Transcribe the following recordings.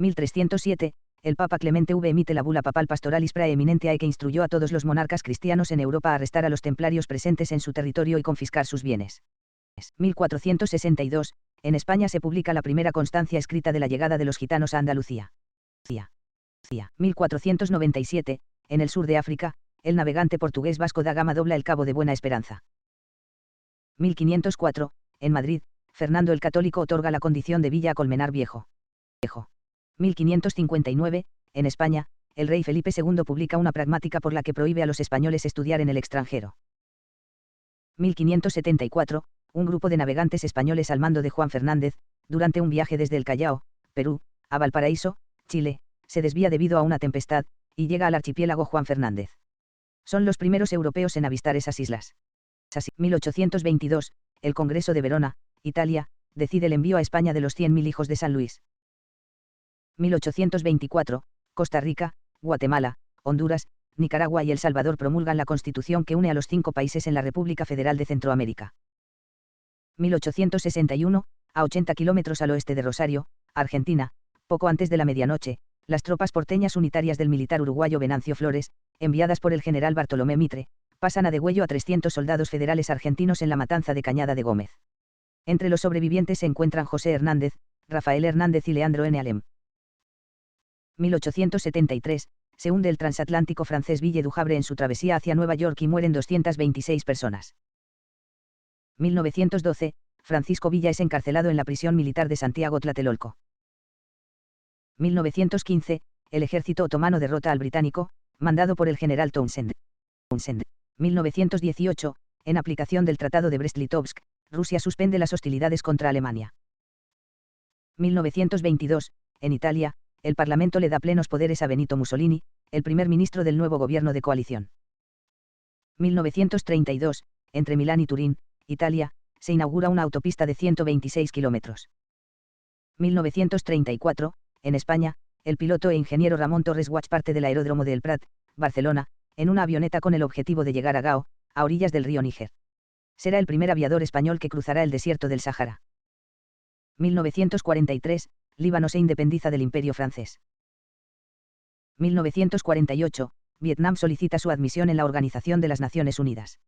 1307, el Papa Clemente V emite la bula papal Pastoralis Praeminentiae que instruyó a todos los monarcas cristianos en Europa a arrestar a los templarios presentes en su territorio y confiscar sus bienes. 1462, en España se publica la primera constancia escrita de la llegada de los gitanos a Andalucía. 1497, en el sur de África, el navegante portugués Vasco da Gama dobla el Cabo de Buena Esperanza. 1504, en Madrid, Fernando el Católico otorga la condición de villa a Colmenar Viejo. 1559, en España, el rey Felipe II publica una pragmática por la que prohíbe a los españoles estudiar en el extranjero. 1574, un grupo de navegantes españoles al mando de Juan Fernández, durante un viaje desde el Callao, Perú, a Valparaíso, Chile, se desvía debido a una tempestad, y llega al archipiélago Juan Fernández. Son los primeros europeos en avistar esas islas. 1822, el Congreso de Verona, Italia, decide el envío a España de los 100.000 hijos de San Luis. 1824, Costa Rica, Guatemala, Honduras, Nicaragua y El Salvador promulgan la Constitución que une a los 5 países en la República Federal de Centroamérica. 1861, a 80 kilómetros al oeste de Rosario, Argentina, poco antes de la medianoche, las tropas porteñas unitarias del militar uruguayo Venancio Flores, enviadas por el general Bartolomé Mitre, pasan a degüello a 300 soldados federales argentinos en la matanza de Cañada de Gómez. Entre los sobrevivientes se encuentran José Hernández, Rafael Hernández y Leandro N. Alem. 1873, se hunde el transatlántico francés Ville du Havre en su travesía hacia Nueva York y mueren 226 personas. 1912, Francisco Villa es encarcelado en la prisión militar de Santiago Tlatelolco. 1915, el ejército otomano derrota al británico, mandado por el general Townshend. 1918, en aplicación del Tratado de Brest-Litovsk, Rusia suspende las hostilidades contra Alemania. 1922, en Italia, el Parlamento le da plenos poderes a Benito Mussolini, el primer ministro del nuevo gobierno de coalición. 1932, entre Milán y Turín, Italia, se inaugura una autopista de 126 kilómetros. 1934, en España, el piloto e ingeniero Ramón Torres Guach parte del aeródromo de El Prat, Barcelona, en una avioneta con el objetivo de llegar a Gao, a orillas del río Níger. Será el primer aviador español que cruzará el desierto del Sáhara. 1943, Líbano se independiza del Imperio francés. 1948, Vietnam solicita su admisión en la Organización de las Naciones Unidas.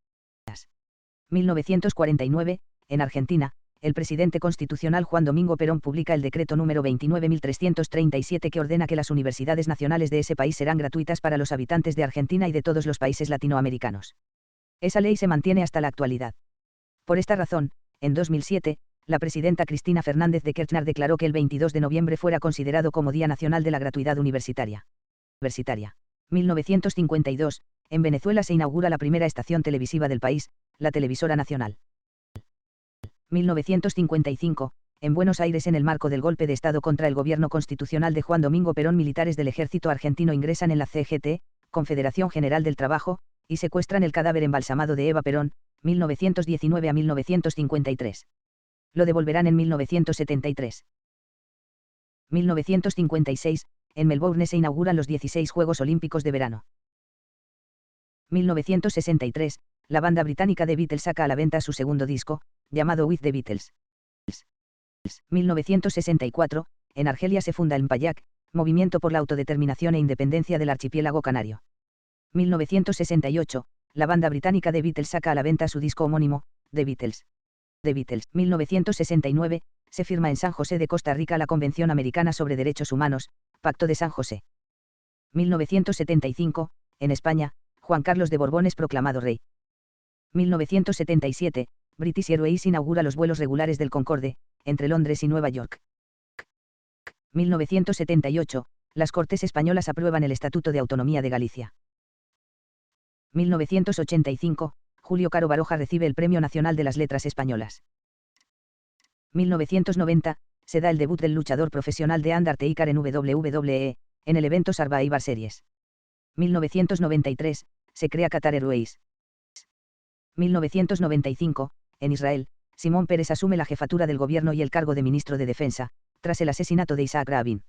1949, en Argentina, el presidente constitucional Juan Domingo Perón publica el decreto número 29.337 que ordena que las universidades nacionales de ese país serán gratuitas para los habitantes de Argentina y de todos los países latinoamericanos. Esa ley se mantiene hasta la actualidad. Por esta razón, en 2007, la presidenta Cristina Fernández de Kirchner declaró que el 22 de noviembre fuera considerado como Día Nacional de la Gratuidad Universitaria. 1952, en Venezuela se inaugura la primera estación televisiva del país, la Televisora Nacional. 1955, en Buenos Aires en el marco del golpe de Estado contra el gobierno constitucional de Juan Domingo Perón, militares del ejército argentino ingresan en la CGT, Confederación General del Trabajo, y secuestran el cadáver embalsamado de Eva Perón, 1919 a 1953. Lo devolverán en 1973. 1956, en Melbourne se inauguran los 16 Juegos Olímpicos de Verano. 1963, la banda británica The Beatles saca a la venta su segundo disco, llamado With the Beatles. 1964, en Argelia se funda el Mpayak, movimiento por la autodeterminación e independencia del archipiélago canario. 1968, la banda británica The Beatles saca a la venta su disco homónimo, The Beatles. 1969, se firma en San José de Costa Rica la Convención Americana sobre Derechos Humanos, Pacto de San José. 1975, en España, Juan Carlos de Borbón es proclamado rey. 1977, British Airways inaugura los vuelos regulares del Concorde, entre Londres y Nueva York. 1978, las Cortes Españolas aprueban el Estatuto de Autonomía de Galicia. 1985, Julio Caro Baroja recibe el Premio Nacional de las Letras Españolas. 1990, se da el debut del luchador profesional de Undertaker en WWE, en el evento Survivor Series. 1993, se crea Qatar Airways. 1995, en Israel, Simón Peres asume la jefatura del gobierno y el cargo de ministro de Defensa, tras el asesinato de Isaac Rabin.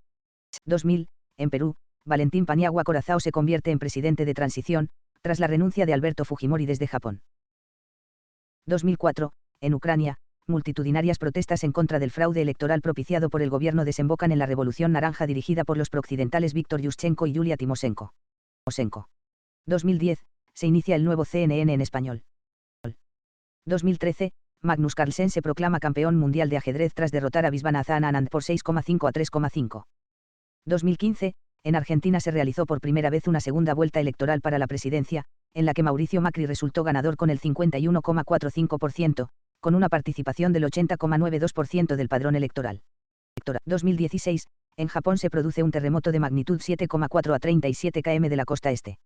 2000, en Perú, Valentín Paniagua Corazao se convierte en presidente de transición, tras la renuncia de Alberto Fujimori desde Japón. 2004, en Ucrania, multitudinarias protestas en contra del fraude electoral propiciado por el gobierno desembocan en la Revolución Naranja dirigida por los prooccidentales Víktor Yushchenko y Yulia Timoshenko. 2010, se inicia el nuevo CNN en español. 2013, Magnus Carlsen se proclama campeón mundial de ajedrez tras derrotar a Viswanathan Anand por 6,5 a 3,5. 2015, en Argentina se realizó por primera vez una segunda vuelta electoral para la presidencia, en la que Mauricio Macri resultó ganador con el 51,45%, con una participación del 80,92% del padrón electoral. 2016, en Japón se produce un terremoto de magnitud 7,4 a 37 km de la costa este.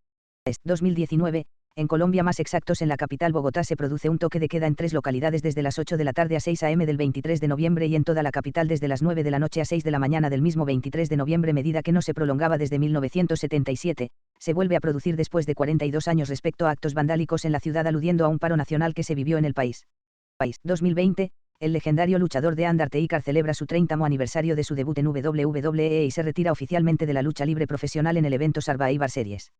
2019, en Colombia, más exactos en la capital Bogotá, se produce un toque de queda en 3 localidades desde las 8 de la tarde a 6 am del 23 de noviembre y en toda la capital desde las 9 de la noche a 6 de la mañana del mismo 23 de noviembre, medida que no se prolongaba desde 1977, se vuelve a producir después de 42 años respecto a actos vandálicos en la ciudad, aludiendo a un paro nacional que se vivió en el país. 2020, el legendario luchador de Undertaker celebra su 30º aniversario de su debut en WWE y se retira oficialmente de la lucha libre profesional en el evento Survivor Series.